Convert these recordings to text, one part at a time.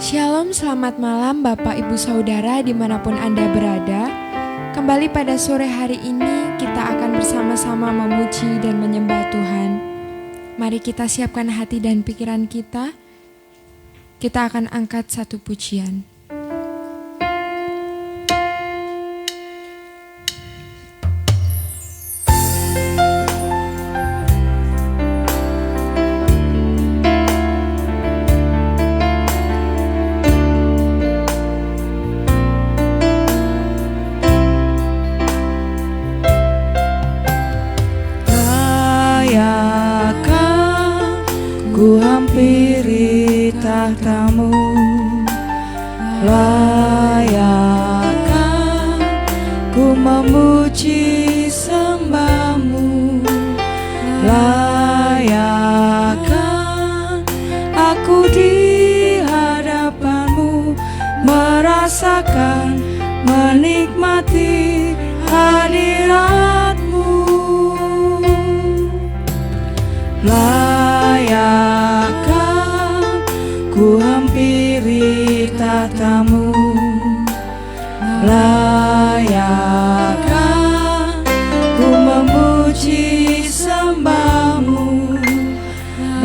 Shalom, selamat malam Bapak Ibu Saudara dimanapun Anda berada. Kembali pada sore hari ini kita akan bersama-sama memuji dan menyembah Tuhan. Mari kita siapkan hati dan pikiran kita. Kita akan angkat satu pujian. Ku hampiri tahtamu, layakkah ku memuji sembahmu, layakkah aku di hadapanmu, merasakan, menikmati hadiratmu. Layakkah ku hampiri tahtamu, layakkah ku memuji sembahmu,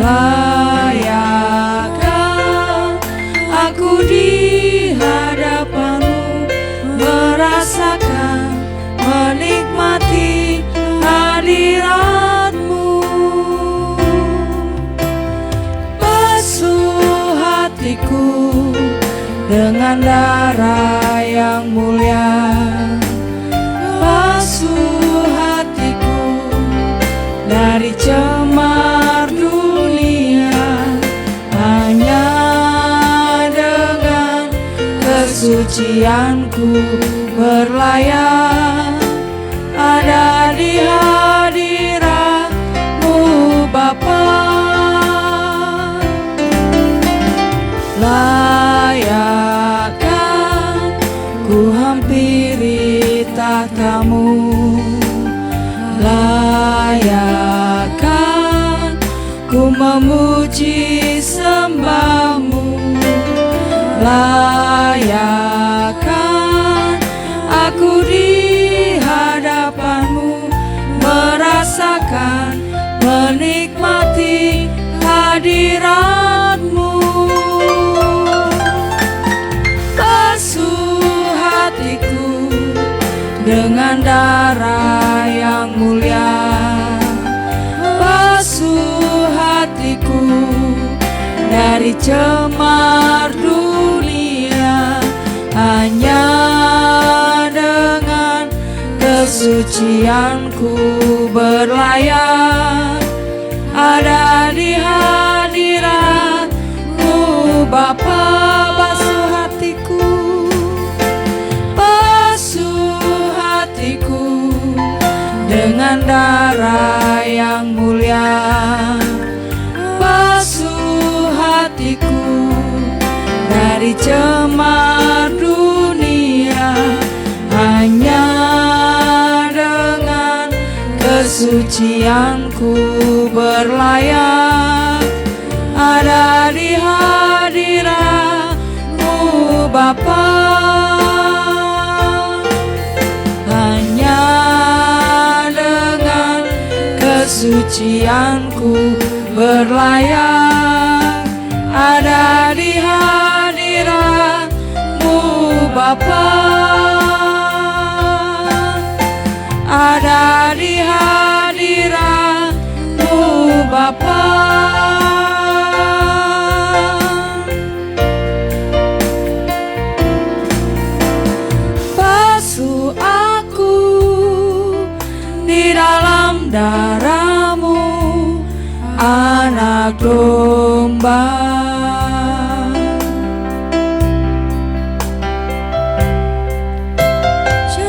layakkah aku di hadapanmu, merasakan, menikmati hadiratmu. Hatiku dengan darah yang mulia, basuh hatiku dari cemar dunia, hanya dengan kesucianku berlayar ada di hadirat-Mu Bapa. Layakkah ku hampiri tahtamu, layakkah ku memuji sembahmu, layakkah aku di hadapanmu, merasakan, menikmati hadiratmu. Dengan darah yang mulia, basuh hatiku dari cemar dunia, hanya dengan kesucianku berlayar ada di hadirat-Mu Bapa. Basuh hatiku, dengan darah yang mulia, basuh hatiku dari cemar dunia, hanya dengan kesucianku berlayar ada di hadirat-Mu Bapa. Kesucianku berlayar ada di hadirat-Mu Bapa, ada di hadirat-Mu Bapa. Basuh aku di dalam darah-Mu, anak domba.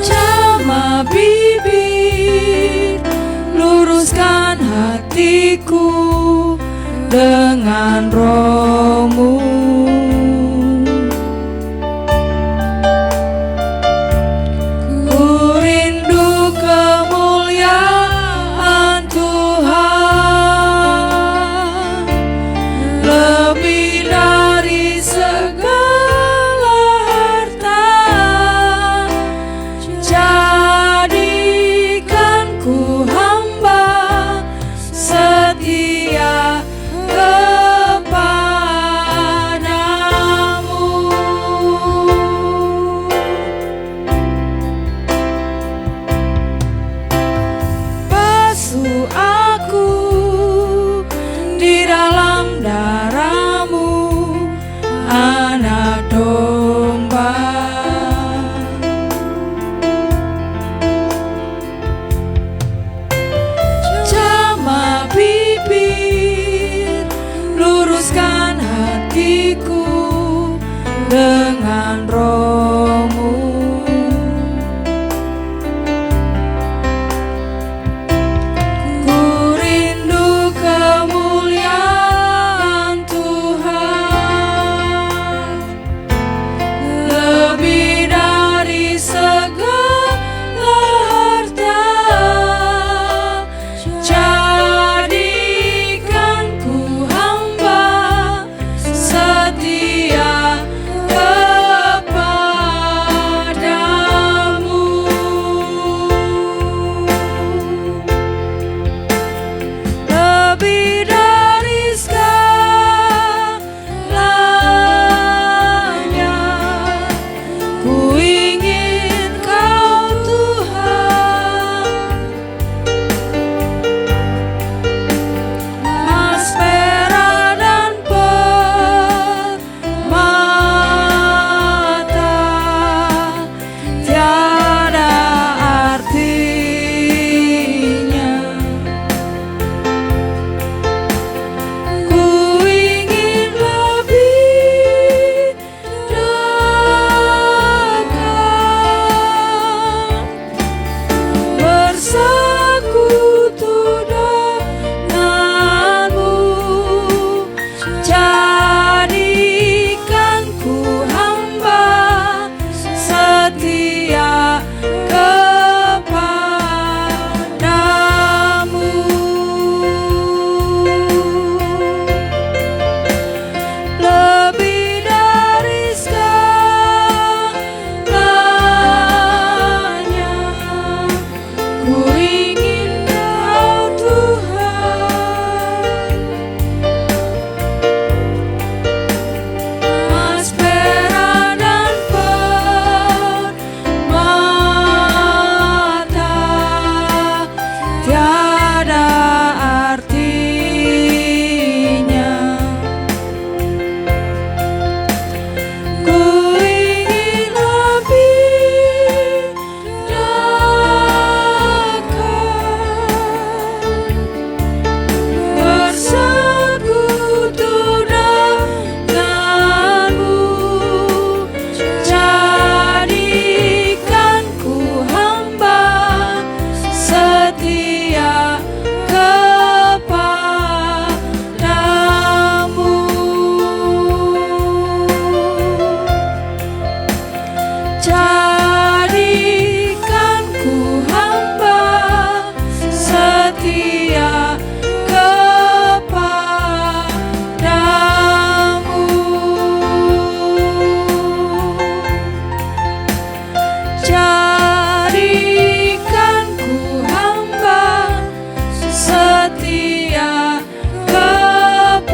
Jamah bibir, luruskan hatiku dengan Roh-Mu. Ku rindu kemuliaan Tuhan lebih dari segala dengan roh-Mu. Ku rindu kemuliaan Tuhan lebih dari segala harta. Jadikan ku hamba setia kepadamu. Lebih dari segalanya, ku ingin Kau Tuhan. Emas, perak, dan permata tiada artinya. Ku ingin lebih dekat, bersekutu denganmu. Jadikan ku hamba setia kepadamu. Lebih dari segalanya, ku ingin Kau Tuhan. Emas, perak, dan permata tiada artinya. Ku ingin lebih dekat, bersekutu denganmu. Jadikan ku hamba setia kepadamu. Jadikan ku hamba setia kepadamu. Jadikan ku hamba setia kepadamu.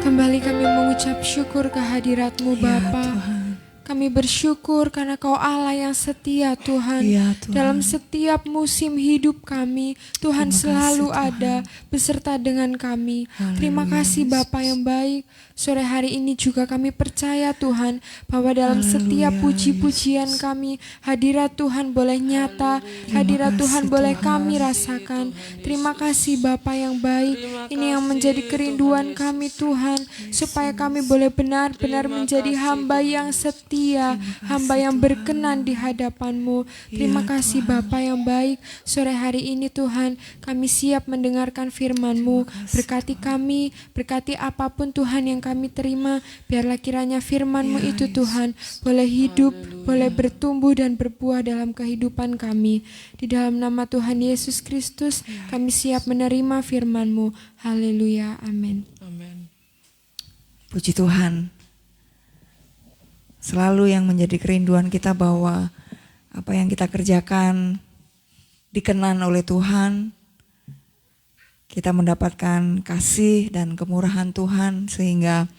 Kembali kami mengucap syukur kehadirat-Mu Bapa. Kami bersyukur karena Kau Allah yang setia Tuhan. Ya, Tuhan. Dalam setiap musim hidup kami, Tuhan Terima selalu kasih, ada beserta dengan kami. Haleluya, Terima kasih Bapa yang baik. Sore hari ini juga kami percaya Tuhan bahwa dalam setiap Haleluya, puji-pujian kami, hadirat Tuhan boleh nyata, hadirat kasih, Tuhan boleh Tuhan. kami rasakan. Terima kasih Bapa yang baik. Ini yang menjadi kerinduan kami Tuhan, supaya kami boleh benar-benar menjadi hamba yang setia, hamba yang berkenan di hadapan-Mu. Terima kasih Bapa yang baik. Sore hari ini Tuhan, kami siap mendengarkan firman-Mu. Berkati kami, berkati apapun Tuhan yang kami terima. Biarlah kiranya firman-Mu itu Tuhan boleh hidup, boleh bertumbuh dan berbuah dalam kehidupan kami. Di dalam nama Tuhan Yesus Kristus, kami siap menerima firman-Mu. Haleluya, amin. Puji Tuhan. Selalu yang menjadi kerinduan kita bahwa apa yang kita kerjakan dikenan oleh Tuhan. Kita mendapatkan kasih dan kemurahan Tuhan, sehingga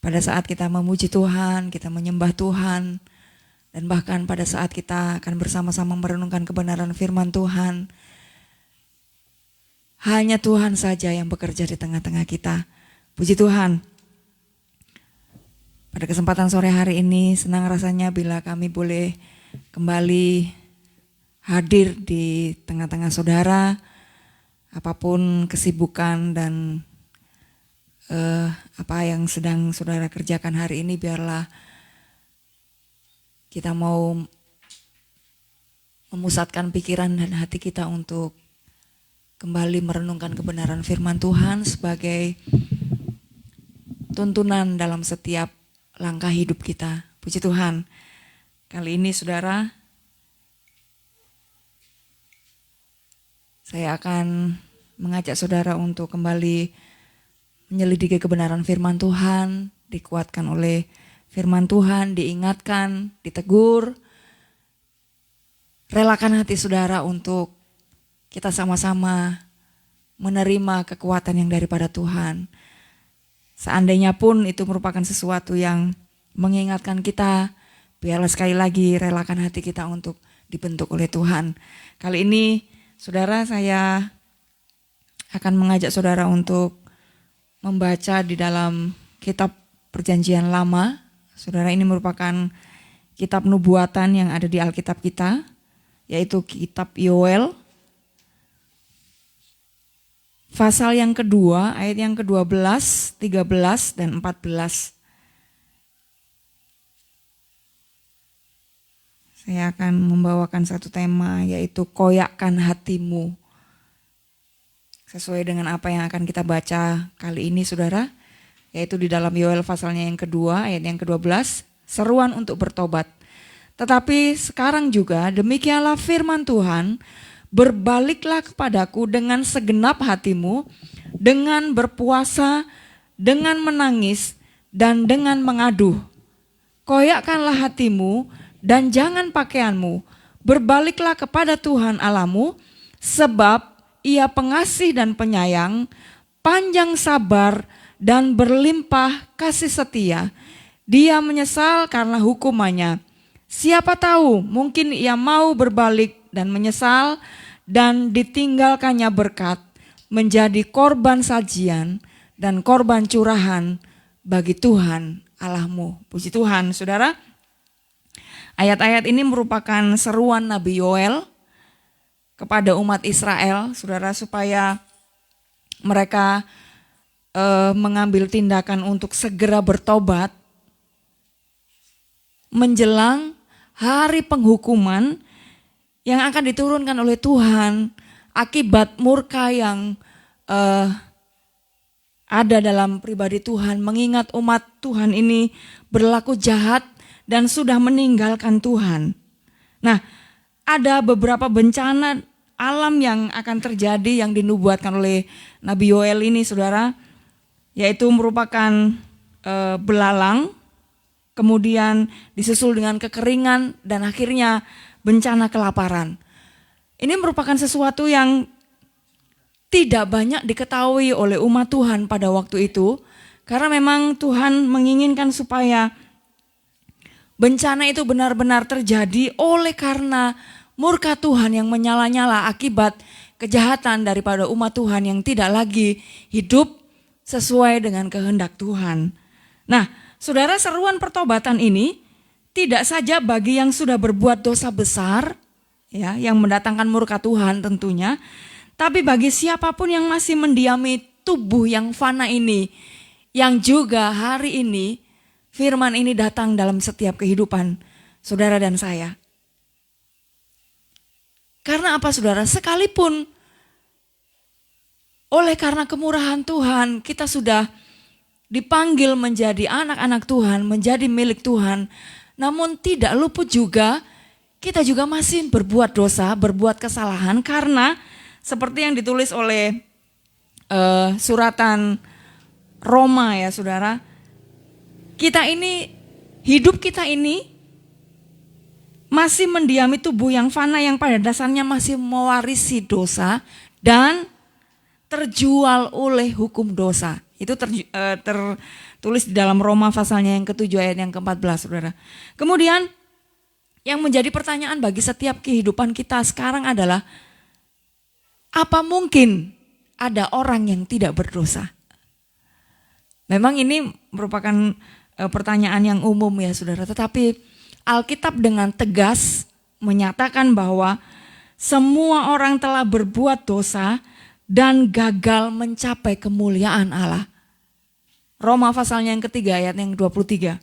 pada saat kita memuji Tuhan, kita menyembah Tuhan, dan bahkan pada saat kita akan bersama-sama merenungkan kebenaran firman Tuhan, hanya Tuhan saja yang bekerja di tengah-tengah kita. Puji Tuhan. Pada kesempatan sore hari ini senang rasanya bila kami boleh kembali hadir di tengah-tengah saudara. Apapun kesibukan dan apa yang sedang saudara kerjakan hari ini, biarlah kita mau memusatkan pikiran dan hati kita untuk kembali merenungkan kebenaran firman Tuhan sebagai tuntunan dalam setiap langkah hidup kita. Puji Tuhan. Kali ini saudara, saya akan mengajak saudara untuk kembali menyelidiki kebenaran firman Tuhan, dikuatkan oleh firman Tuhan, diingatkan, ditegur. Relakan hati saudara untuk kita sama-sama menerima kekuatan yang daripada Tuhan. Seandainya pun itu merupakan sesuatu yang mengingatkan kita, biarlah sekali lagi relakan hati kita untuk dibentuk oleh Tuhan. Kali ini saudara, saya akan mengajak saudara untuk membaca di dalam kitab Perjanjian Lama. Saudara, ini merupakan kitab nubuatan yang ada di Alkitab kita, yaitu kitab Yoel. Pasal yang kedua, ayat yang ke-12, 13, dan 14. Saya akan membawakan satu tema, yaitu koyakkan hatimu. Sesuai dengan apa yang akan kita baca kali ini saudara, yaitu di dalam Yoel pasalnya yang kedua, ayat yang ke-12, seruan untuk bertobat. Tetapi sekarang juga demikianlah firman Tuhan, berbaliklah kepadaku dengan segenap hatimu, dengan berpuasa, dengan menangis, dan dengan mengaduh. Koyakkanlah hatimu dan jangan pakaianmu, berbaliklah kepada Tuhan Allahmu, sebab Ia pengasih dan penyayang, panjang sabar dan berlimpah kasih setia. Dia menyesal karena hukumannya. Siapa tahu mungkin ia mau berbalik dan menyesal dan ditinggalkannya berkat menjadi korban sajian dan korban curahan bagi Tuhan Allahmu. Puji Tuhan, saudara. Ayat-ayat ini merupakan seruan Nabi Yoel kepada umat Israel, saudara, supaya mereka mengambil tindakan untuk segera bertobat menjelang hari penghukuman yang akan diturunkan oleh Tuhan akibat murka yang ada dalam pribadi Tuhan, mengingat umat Tuhan ini berlaku jahat dan sudah meninggalkan Tuhan. Nah, ada beberapa bencana alam yang akan terjadi yang dinubuatkan oleh Nabi Yoel ini saudara, yaitu merupakan belalang, kemudian disusul dengan kekeringan dan akhirnya bencana kelaparan. Ini merupakan sesuatu yang tidak banyak diketahui oleh umat Tuhan pada waktu itu, karena memang Tuhan menginginkan supaya bencana itu benar-benar terjadi oleh karena murka Tuhan yang menyala-nyala akibat kejahatan daripada umat Tuhan yang tidak lagi hidup sesuai dengan kehendak Tuhan. Nah, saudara, seruan pertobatan ini tidak saja bagi yang sudah berbuat dosa besar, ya, yang mendatangkan murka Tuhan tentunya, tapi bagi siapapun yang masih mendiami tubuh yang fana ini, yang juga hari ini firman ini datang dalam setiap kehidupan saudara dan saya. Karena apa saudara? Sekalipun oleh karena kemurahan Tuhan kita sudah dipanggil menjadi anak-anak Tuhan, menjadi milik Tuhan. Namun tidak luput juga kita juga masih berbuat dosa, berbuat kesalahan, karena seperti yang ditulis oleh suratan Roma ya saudara. Kita ini, hidup kita ini masih mendiami tubuh yang fana yang pada dasarnya masih mewarisi dosa dan terjual oleh hukum dosa. Itu tertulis di dalam Roma pasalnya yang ke-7 ayat yang ke-14 saudara. Kemudian yang menjadi pertanyaan bagi setiap kehidupan kita sekarang adalah, apa mungkin ada orang yang tidak berdosa? Memang ini merupakan pertanyaan yang umum ya saudara. Tetapi Alkitab dengan tegas menyatakan bahwa semua orang telah berbuat dosa dan gagal mencapai kemuliaan Allah. Roma pasalnya yang ketiga ayat yang 23.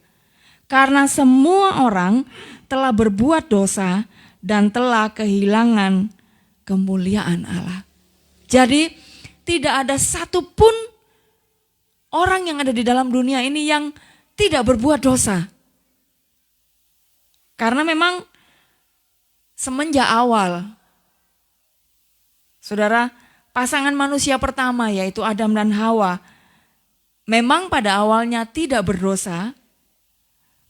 Karena semua orang telah berbuat dosa dan telah kehilangan kemuliaan Allah. Jadi tidak ada satupun orang yang ada di dalam dunia ini yang tidak berbuat dosa. Karena memang semenjak awal, saudara, pasangan manusia pertama yaitu Adam dan Hawa, memang pada awalnya tidak berdosa.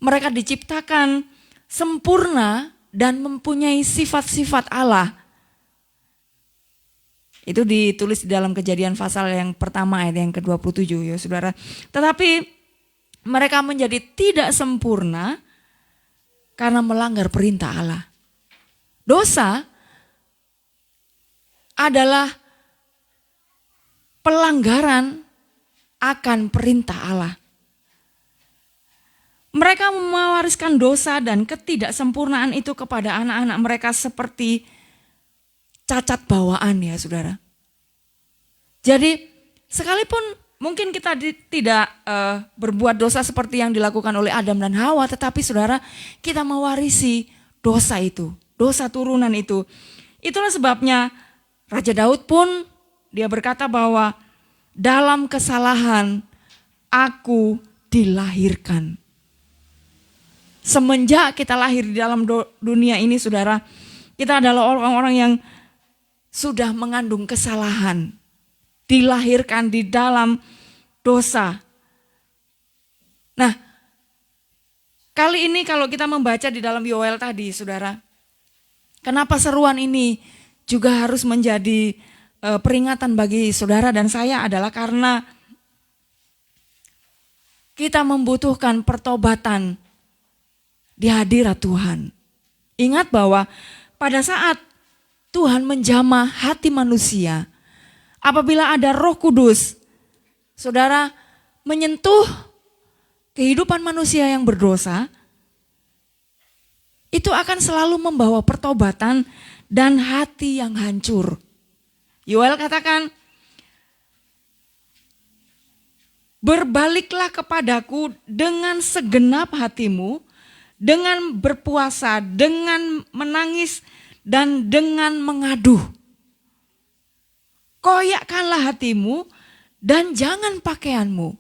Mereka diciptakan sempurna dan mempunyai sifat-sifat Allah. Itu ditulis di dalam Kejadian pasal yang pertama ayat yang ke-27 ya saudara. Tetapi mereka menjadi tidak sempurna karena melanggar perintah Allah. Dosa adalah pelanggaran akan perintah Allah. Mereka mewariskan dosa dan ketidaksempurnaan itu kepada anak-anak mereka seperti cacat bawaan ya saudara. Jadi sekalipun mungkin kita tidak berbuat dosa seperti yang dilakukan oleh Adam dan Hawa, tetapi saudara, kita mewarisi dosa itu, dosa turunan itu. Itulah sebabnya Raja Daud pun dia berkata bahwa dalam kesalahan aku dilahirkan. Semenjak kita lahir di dalam dunia ini saudara, kita adalah orang-orang yang sudah mengandung kesalahan. Dilahirkan di dalam dosa. Nah, kali ini kalau kita membaca di dalam Yoel tadi saudara, kenapa seruan ini juga harus menjadi peringatan bagi saudara dan saya adalah karena kita membutuhkan pertobatan di hadirat Tuhan. Ingat bahwa pada saat Tuhan menjamah hati manusia, apabila ada Roh Kudus, saudara, menyentuh kehidupan manusia yang berdosa, itu akan selalu membawa pertobatan dan hati yang hancur. Yoel katakan, berbaliklah kepadaku dengan segenap hatimu, dengan berpuasa, dengan menangis, dan dengan mengaduh. Koyakkanlah hatimu dan jangan pakaianmu.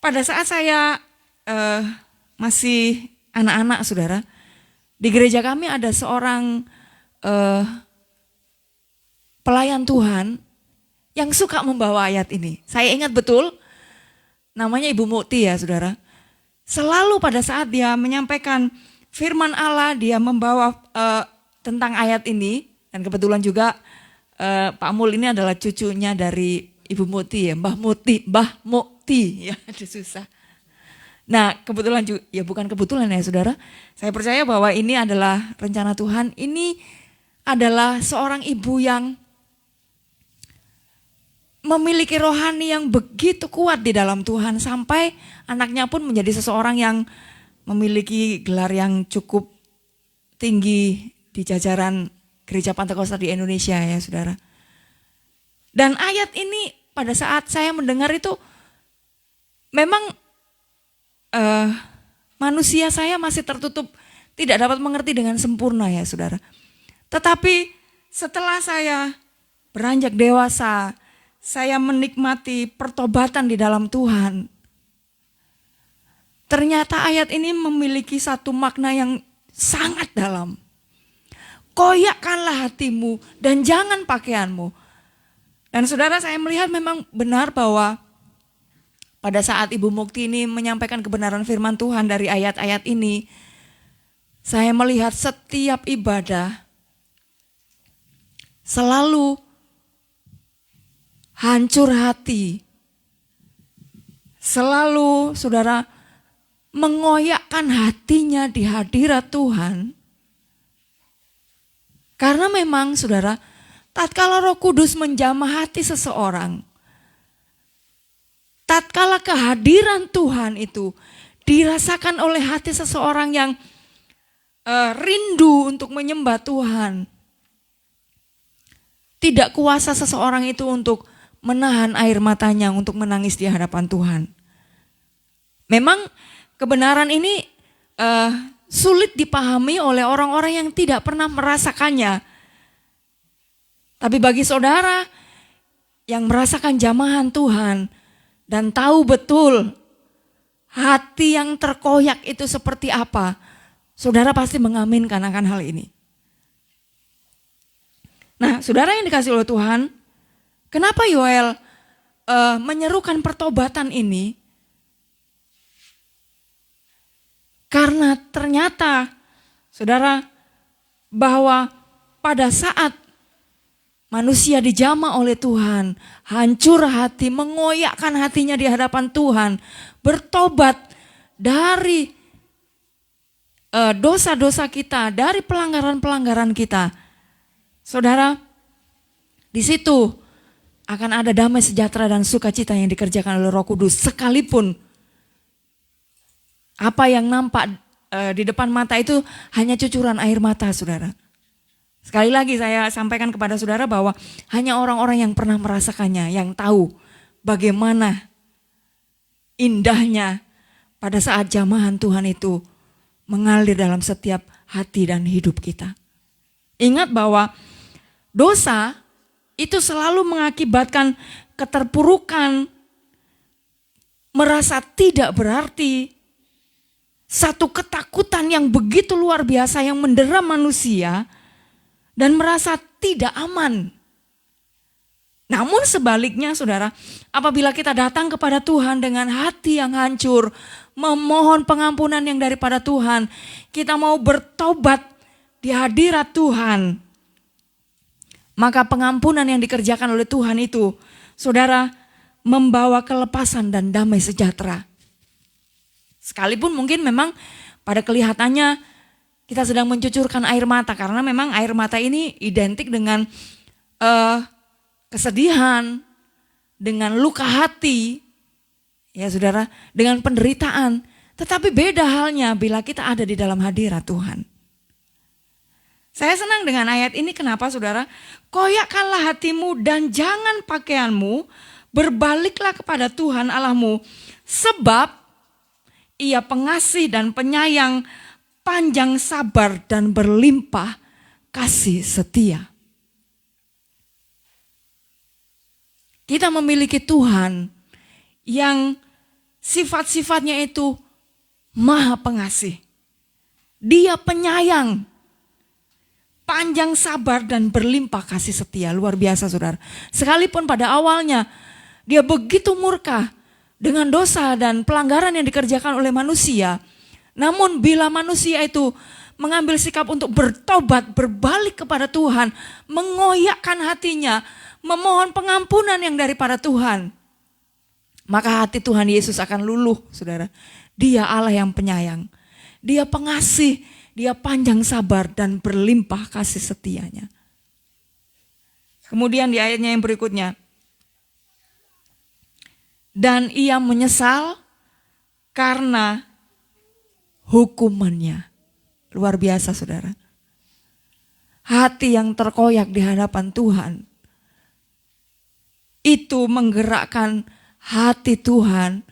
Pada saat saya masih anak-anak saudara, di gereja kami ada seorang pelayan Tuhan yang suka membawa ayat ini. Saya ingat betul, namanya Ibu Mukti ya saudara. Selalu pada saat dia menyampaikan firman Allah, dia membawa tentang ayat ini. Dan kebetulan juga Pak Mul ini adalah cucunya dari Ibu Mukti ya, Mbah Mukti, ya aduh susah. Nah kebetulan juga, ya bukan kebetulan ya saudara, saya percaya bahwa ini adalah rencana Tuhan. Ini adalah seorang ibu yang memiliki rohani yang begitu kuat di dalam Tuhan, sampai anaknya pun menjadi seseorang yang memiliki gelar yang cukup tinggi di jajaran Gereja Pantekosta di Indonesia ya saudara. Dan ayat ini pada saat saya mendengar itu memang manusia saya masih tertutup, tidak dapat mengerti dengan sempurna ya saudara. Tetapi setelah saya beranjak dewasa, saya menikmati pertobatan di dalam Tuhan. Ternyata ayat ini memiliki satu makna yang sangat dalam. Koyakkanlah hatimu dan jangan pakaianmu. Dan saudara, saya melihat memang benar bahwa pada saat Ibu Mukti ini menyampaikan kebenaran firman Tuhan dari ayat-ayat ini, saya melihat setiap ibadah selalu hancur hati. Selalu saudara mengoyakkan hatinya di hadirat Tuhan. Karena memang saudara, tatkala Roh Kudus menjamah hati seseorang, tatkala kehadiran Tuhan itu dirasakan oleh hati seseorang yang rindu untuk menyembah Tuhan, tidak kuasa seseorang itu untuk menahan air matanya untuk menangis di hadapan Tuhan. Memang kebenaran ini sulit dipahami oleh orang-orang yang tidak pernah merasakannya. Tapi bagi saudara yang merasakan jamahan Tuhan dan tahu betul hati yang terkoyak itu seperti apa, saudara pasti mengaminkan akan hal ini. Nah, saudara yang dikasihi oleh Tuhan, kenapa Yoel menyerukan pertobatan ini? Karena ternyata, saudara, bahwa pada saat manusia dijamah oleh Tuhan, hancur hati, mengoyakkan hatinya di hadapan Tuhan, bertobat dari dosa-dosa kita, dari pelanggaran-pelanggaran kita. Saudara, di situ akan ada damai sejahtera dan sukacita yang dikerjakan oleh Roh Kudus, sekalipun apa yang nampak di depan mata itu hanya cucuran air mata, saudara. Sekali lagi saya sampaikan kepada saudara bahwa hanya orang-orang yang pernah merasakannya, yang tahu bagaimana indahnya pada saat jamahan Tuhan itu mengalir dalam setiap hati dan hidup kita. Ingat bahwa dosa itu selalu mengakibatkan keterpurukan, merasa tidak berarti, satu ketakutan yang begitu luar biasa yang mendera manusia, dan merasa tidak aman. Namun sebaliknya saudara, apabila kita datang kepada Tuhan dengan hati yang hancur, memohon pengampunan yang daripada Tuhan, kita mau bertobat di hadirat Tuhan, maka pengampunan yang dikerjakan oleh Tuhan itu, saudara, membawa kelepasan dan damai sejahtera. Sekalipun mungkin memang pada kelihatannya kita sedang mencucurkan air mata, karena memang air mata ini identik dengan kesedihan, dengan luka hati, ya saudara, dengan penderitaan. Tetapi beda halnya bila kita ada di dalam hadirat Tuhan. Saya senang dengan ayat ini, kenapa saudara? Koyakkanlah hatimu dan jangan pakaianmu, berbaliklah kepada Tuhan Allahmu, sebab Ia pengasih dan penyayang, panjang sabar dan berlimpah kasih setia. Kita memiliki Tuhan yang sifat-sifatnya itu maha pengasih. Dia penyayang, panjang sabar dan berlimpah kasih setia. Luar biasa saudara. Sekalipun pada awalnya dia begitu murka dengan dosa dan pelanggaran yang dikerjakan oleh manusia, namun bila manusia itu mengambil sikap untuk bertobat, berbalik kepada Tuhan, mengoyakkan hatinya, memohon pengampunan yang daripada Tuhan, maka hati Tuhan Yesus akan luluh, saudara. Dia Allah yang penyayang, Dia pengasih, Dia panjang sabar dan berlimpah kasih setianya. Kemudian di ayatnya yang berikutnya, dan Ia menyesal karena hukumannya. Luar biasa saudara. Hati yang terkoyak di hadapan Tuhan, itu menggerakkan hati Tuhan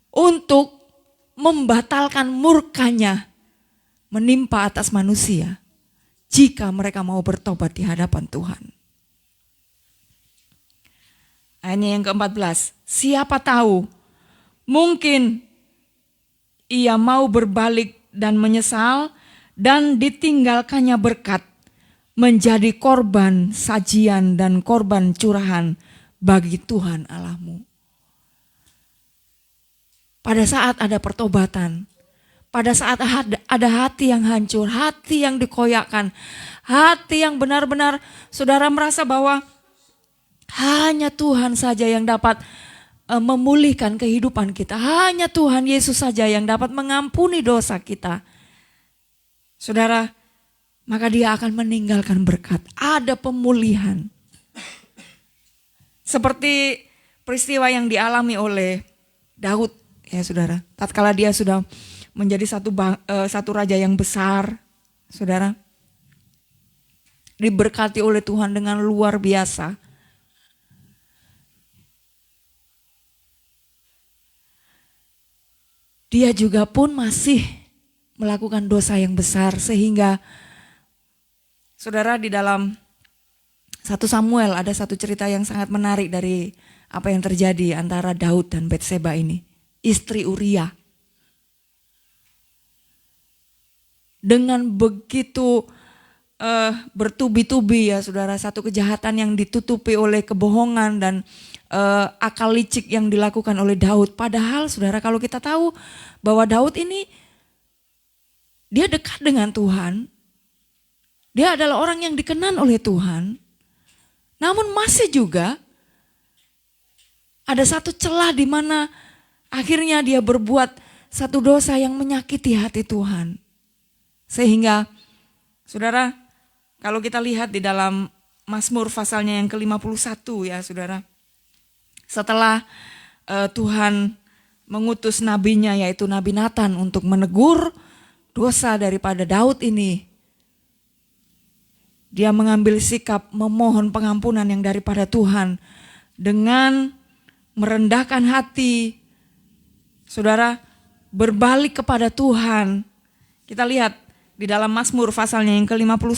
untuk membatalkan murkanya menimpa atas manusia jika mereka mau bertobat di hadapan Tuhan. Ayatnya yang ke-14, siapa tahu mungkin ia mau berbalik dan menyesal dan ditinggalkannya berkat menjadi korban sajian dan korban curahan bagi Tuhan Allahmu. Pada saat ada pertobatan, pada saat ada hati yang hancur, hati yang dikoyakkan, hati yang benar-benar saudara merasa bahwa hanya Tuhan saja yang dapat memulihkan kehidupan kita. Hanya Tuhan Yesus saja yang dapat mengampuni dosa kita. Saudara, maka Dia akan meninggalkan berkat. Ada pemulihan. Seperti peristiwa yang dialami oleh Daud, ya saudara. Tatkala dia sudah menjadi satu raja yang besar, saudara, diberkati oleh Tuhan dengan luar biasa. Dia juga pun masih melakukan dosa yang besar, sehingga saudara, di dalam 1 Samuel ada satu cerita yang sangat menarik dari apa yang terjadi antara Daud dan Batseba ini, istri Uria. Dengan begitu bertubi-tubi ya saudara, satu kejahatan yang ditutupi oleh kebohongan dan akal licik yang dilakukan oleh Daud. Padahal saudara, kalau kita tahu bahwa Daud ini dia dekat dengan Tuhan, dia adalah orang yang dikenan oleh Tuhan, namun masih juga ada satu celah di mana akhirnya dia berbuat satu dosa yang menyakiti hati Tuhan. Sehingga saudara, kalau kita lihat di dalam Mazmur pasalnya yang ke-51 ya saudara, setelah Tuhan mengutus nabinya yaitu Nabi Nathan untuk menegur dosa daripada Daud ini, dia mengambil sikap memohon pengampunan yang daripada Tuhan dengan merendahkan hati, saudara, berbalik kepada Tuhan. Kita lihat di dalam Mazmur pasalnya yang ke-51.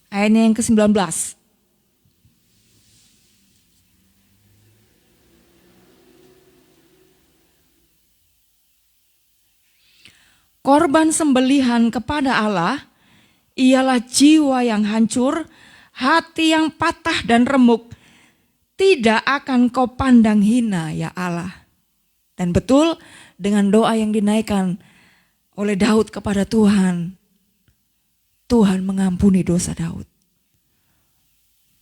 Ayatnya yang ke-19. Korban sembelihan kepada Allah ialah jiwa yang hancur, hati yang patah dan remuk. Tidak akan kau pandang hina ya Allah. Dan betul, dengan doa yang dinaikkan oleh Daud kepada Tuhan, Tuhan mengampuni dosa Daud.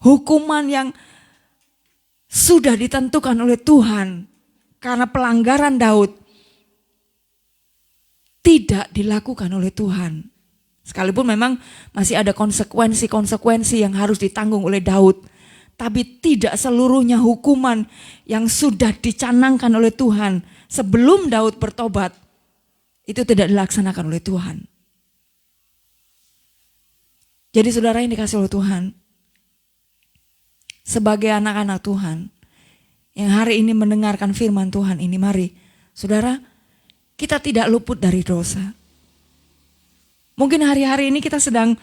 Hukuman yang sudah ditentukan oleh Tuhan karena pelanggaran Daud tidak dilakukan oleh Tuhan. Sekalipun memang masih ada konsekuensi-konsekuensi yang harus ditanggung oleh Daud, tapi tidak seluruhnya hukuman yang sudah dicanangkan oleh Tuhan sebelum Daud bertobat itu tidak dilaksanakan oleh Tuhan. Jadi saudara yang dikasihi oleh Tuhan, sebagai anak-anak Tuhan yang hari ini mendengarkan firman Tuhan ini, mari saudara, kita tidak luput dari dosa. Mungkin hari-hari ini kita sedang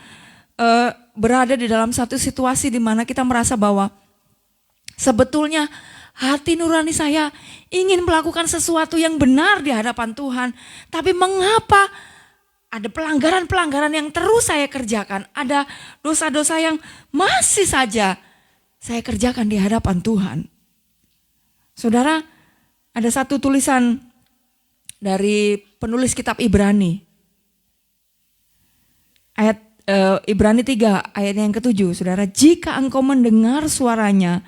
berada di dalam satu situasi di mana kita merasa bahwa sebetulnya hati nurani saya ingin melakukan sesuatu yang benar di hadapan Tuhan. Tapi mengapa ada pelanggaran-pelanggaran yang terus saya kerjakan? Ada dosa-dosa yang masih saja saya kerjakan di hadapan Tuhan. Saudara, ada satu tulisan dari penulis kitab Ibrani. Ibrani 3 ayat yang ke-7, saudara, jika engkau mendengar suaranya,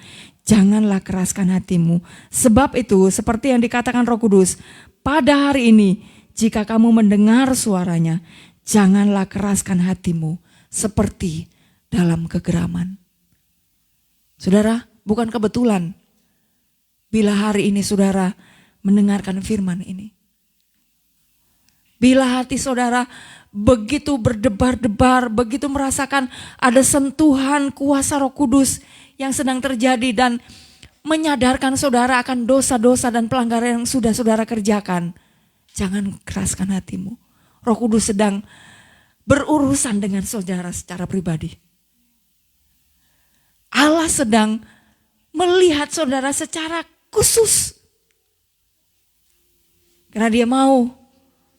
janganlah keraskan hatimu. Sebab itu seperti yang dikatakan Roh Kudus, pada hari ini jika kamu mendengar suaranya, janganlah keraskan hatimu seperti dalam kegeraman. Saudara, bukan kebetulan bila hari ini saudara mendengarkan firman ini. Bila hati saudara begitu berdebar-debar, begitu merasakan ada sentuhan kuasa Roh Kudus yang sedang terjadi dan menyadarkan saudara akan dosa-dosa dan pelanggaran yang sudah saudara kerjakan, jangan keraskan hatimu. Roh Kudus sedang berurusan dengan saudara secara pribadi. Allah sedang melihat saudara secara khusus. Karena dia mau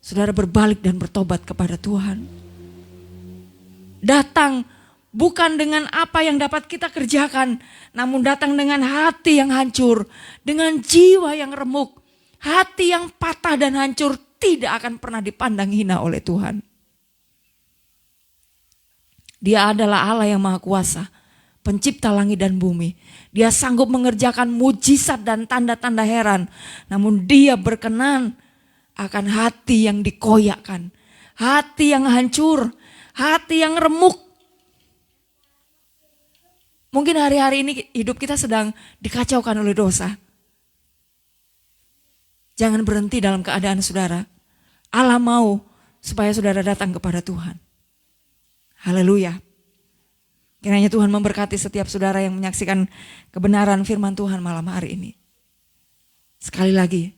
saudara berbalik dan bertobat kepada Tuhan. Datang bukan dengan apa yang dapat kita kerjakan, namun datang dengan hati yang hancur, dengan jiwa yang remuk, hati yang patah dan hancur tidak akan pernah dipandang hina oleh Tuhan. Dia adalah Allah yang Maha Kuasa, pencipta langit dan bumi. Dia sanggup mengerjakan mujizat dan tanda-tanda heran, namun dia berkenan akan hati yang dikoyakkan, hati yang hancur, hati yang remuk. Mungkin hari-hari ini hidup kita sedang dikacaukan oleh dosa. Jangan berhenti dalam keadaan saudara. Allah mau supaya saudara datang kepada Tuhan. Haleluya. Kiranya Tuhan memberkati setiap saudara yang menyaksikan kebenaran firman Tuhan malam hari ini. Sekali lagi,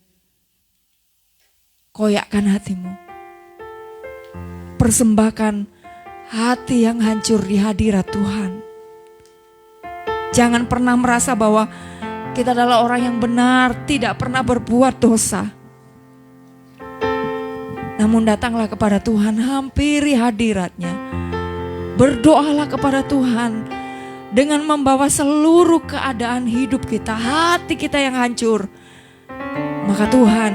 koyakkan hatimu. Persembahkan hati yang hancur di hadirat Tuhan. Jangan pernah merasa bahwa kita adalah orang yang benar, tidak pernah berbuat dosa. Namun datanglah kepada Tuhan, hampiri hadiratnya. Berdoalah kepada Tuhan dengan membawa seluruh keadaan hidup kita, hati kita yang hancur. Maka Tuhan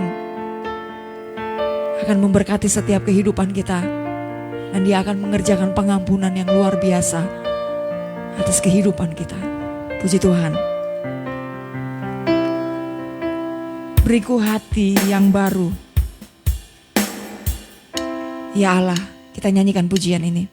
akan memberkati setiap kehidupan kita. Dan Dia akan mengerjakan pengampunan yang luar biasa atas kehidupan kita. Puji Tuhan. Beriku hati yang baru. Ya Allah, kita nyanyikan pujian ini.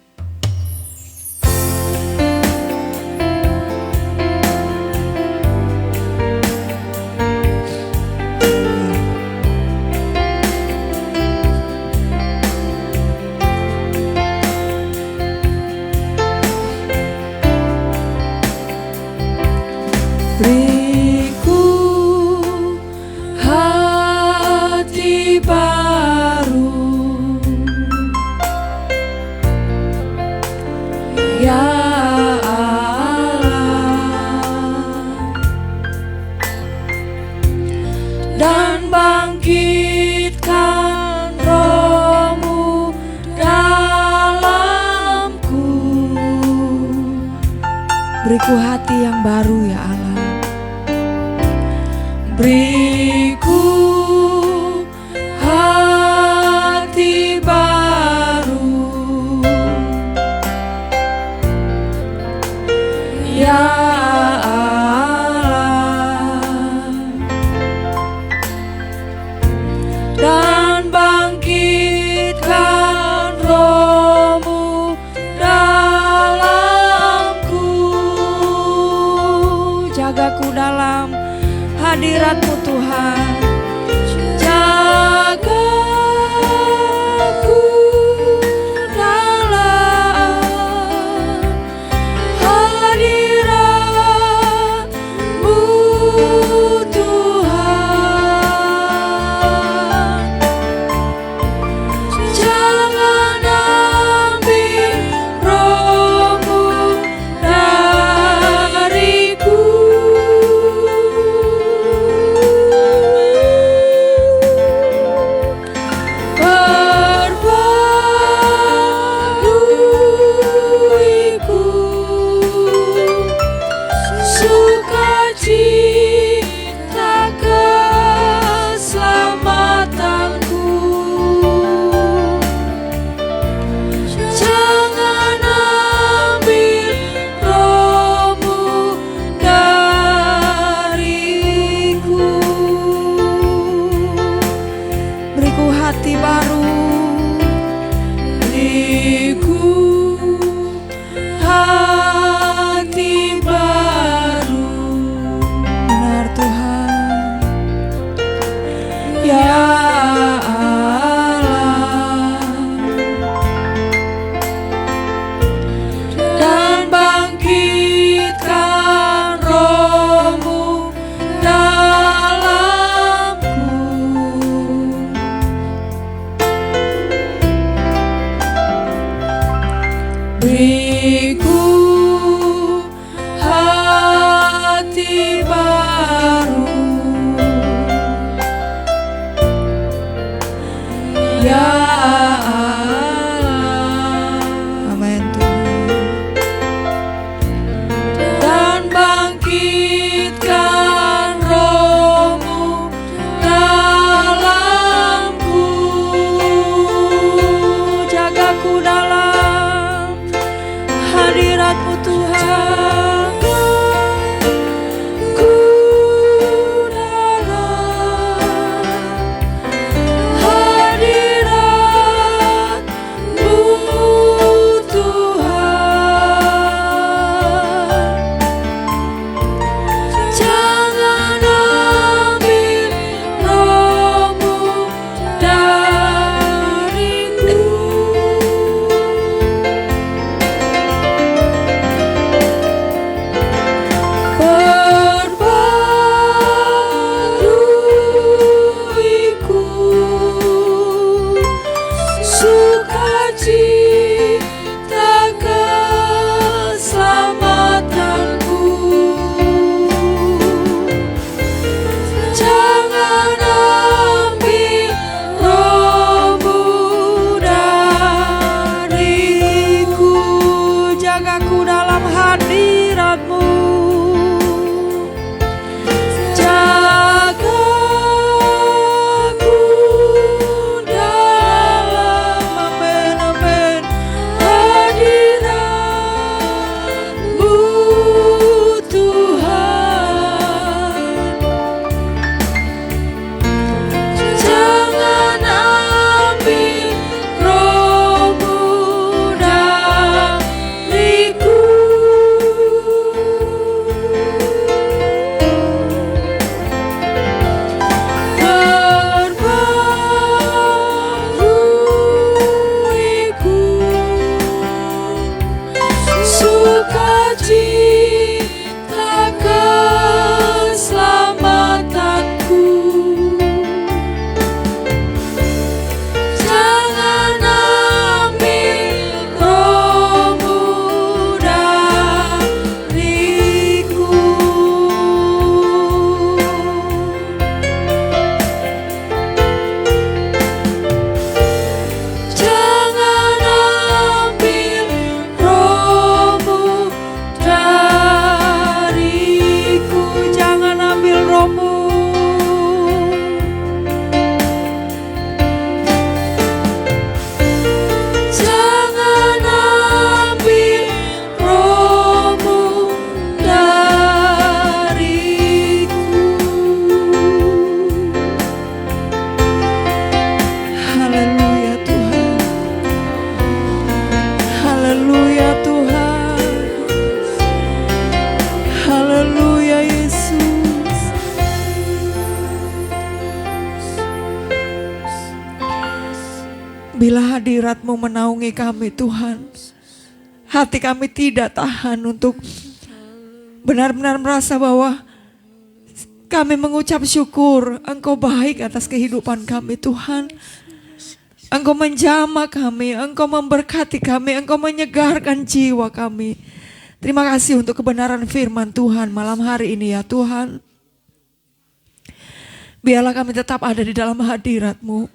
Beriku hati baru, ya Allah, dan bangkitkan roh-Mu dalamku. Beriku hati yang baru ya Allah. Beriku hati baru, ya Allah, dan bangkitkan roh-Mu dalamku. Jagaku dalam hadirat-Mu Tuhan, jagaku dalam hadirat-Mu Tuhan. Jangan ambil roh-Mu dariku. Bila hadirat-Mu menaungi kami Tuhan, hati kami tidak tahan untuk benar-benar merasa bahwa kami mengucap syukur Engkau baik atas kehidupan kami Tuhan. Engkau menjamah kami, Engkau memberkati kami, Engkau menyegarkan jiwa kami. Terima kasih untuk kebenaran firman Tuhan malam hari ini ya Tuhan. Biarlah kami tetap ada di dalam hadirat-Mu.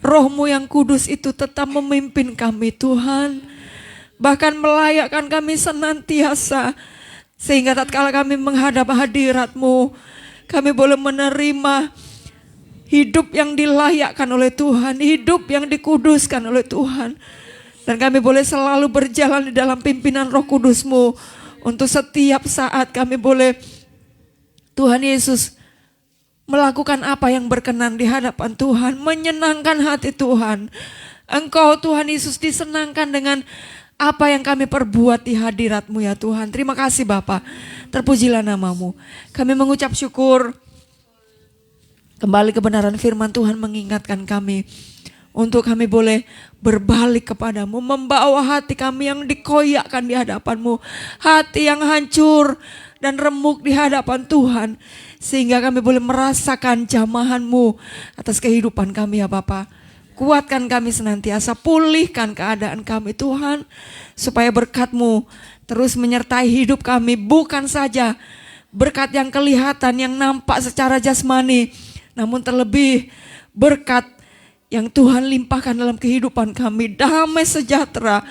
Roh-Mu yang kudus itu tetap memimpin kami Tuhan. Bahkan melayakkan kami senantiasa. Sehingga tatkala kami menghadap hadirat-Mu, kami boleh menerima hidup yang dilayakkan oleh Tuhan, hidup yang dikuduskan oleh Tuhan. Dan kami boleh selalu berjalan di dalam pimpinan Roh Kudus-Mu. Untuk setiap saat kami boleh, Tuhan Yesus, melakukan apa yang berkenan di hadapan Tuhan, menyenangkan hati Tuhan. Engkau Tuhan Yesus disenangkan dengan apa yang kami perbuat di hadirat-Mu ya Tuhan. Terima kasih Bapa, terpujilah nama-Mu. Kami mengucap syukur. Kembali kebenaran firman Tuhan mengingatkan kami untuk kami boleh berbalik kepadamu, membawa hati kami yang dikoyakkan di hadapan-Mu, hati yang hancur dan remuk di hadapan Tuhan, sehingga kami boleh merasakan jamahan-Mu atas kehidupan kami ya Bapa. Kuatkan kami senantiasa, pulihkan keadaan kami Tuhan, supaya berkat-Mu terus menyertai hidup kami, bukan saja berkat yang kelihatan, yang nampak secara jasmani, namun terlebih berkat yang Tuhan limpahkan dalam kehidupan kami. Damai sejahtera,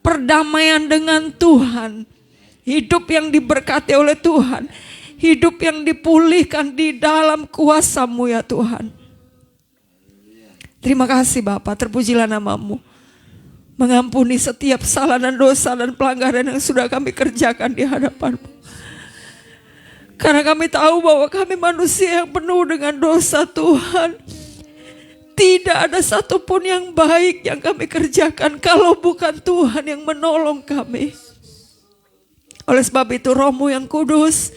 perdamaian dengan Tuhan, hidup yang diberkati oleh Tuhan, hidup yang dipulihkan di dalam kuasa-Mu ya Tuhan. Terima kasih Bapa, terpujilah nama-Mu. Mengampuni setiap salah dan dosa dan pelanggaran yang sudah kami kerjakan di hadapan-Mu. Karena kami tahu bahwa kami manusia yang penuh dengan dosa Tuhan. Tidak ada satupun yang baik yang kami kerjakan kalau bukan Tuhan yang menolong kami. Oleh sebab itu Roh-Mu yang kudus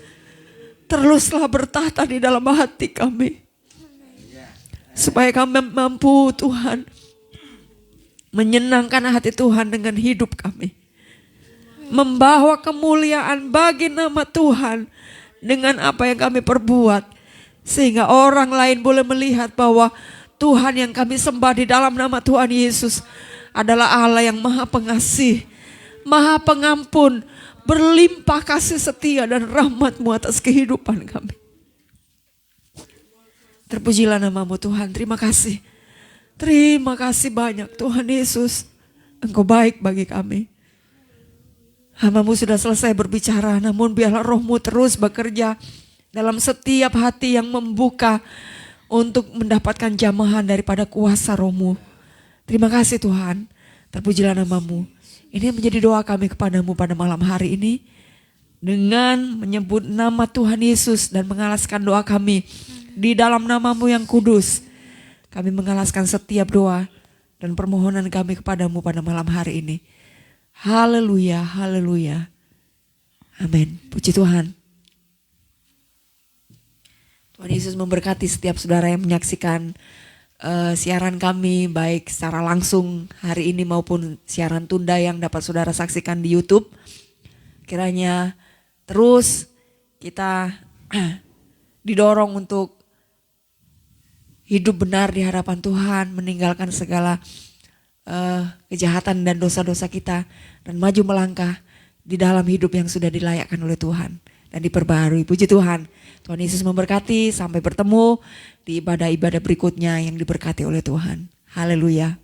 teruslah bertahta di dalam hati kami. Supaya kami mampu Tuhan menyenangkan hati Tuhan dengan hidup kami. Membawa kemuliaan bagi nama Tuhan dengan apa yang kami perbuat. Sehingga orang lain boleh melihat bahwa Tuhan yang kami sembah di dalam nama Tuhan Yesus adalah Allah yang maha pengasih, maha pengampun, berlimpah kasih setia dan rahmat-Mu atas kehidupan kami. Terpujilah nama-Mu Tuhan, terima kasih. Terima kasih banyak Tuhan Yesus, Engkau baik bagi kami. Hamba-Mu sudah selesai berbicara, namun biarlah Roh-Mu terus bekerja dalam setiap hati yang membuka untuk mendapatkan jamahan daripada kuasa Roh-Mu. Terima kasih Tuhan, terpujilah nama-Mu. Ini menjadi doa kami kepadamu pada malam hari ini. Dengan menyebut nama Tuhan Yesus dan mengalaskan doa kami di dalam nama-Mu yang kudus. Kami mengalaskan setiap doa dan permohonan kami kepadamu pada malam hari ini. Haleluya, haleluya. Amin. Puji Tuhan. Tuhan Yesus memberkati setiap saudara yang menyaksikan siaran kami, baik secara langsung hari ini maupun siaran tunda yang dapat saudara saksikan di YouTube. Kiranya terus kita didorong untuk hidup benar di hadapan Tuhan, meninggalkan segala kejahatan dan dosa-dosa kita, dan maju melangkah di dalam hidup yang sudah dilayakkan oleh Tuhan dan diperbaharui. Puji Tuhan. Tuhan Yesus memberkati. Sampai bertemu di ibadah-ibadah berikutnya yang diberkati oleh Tuhan. Haleluya.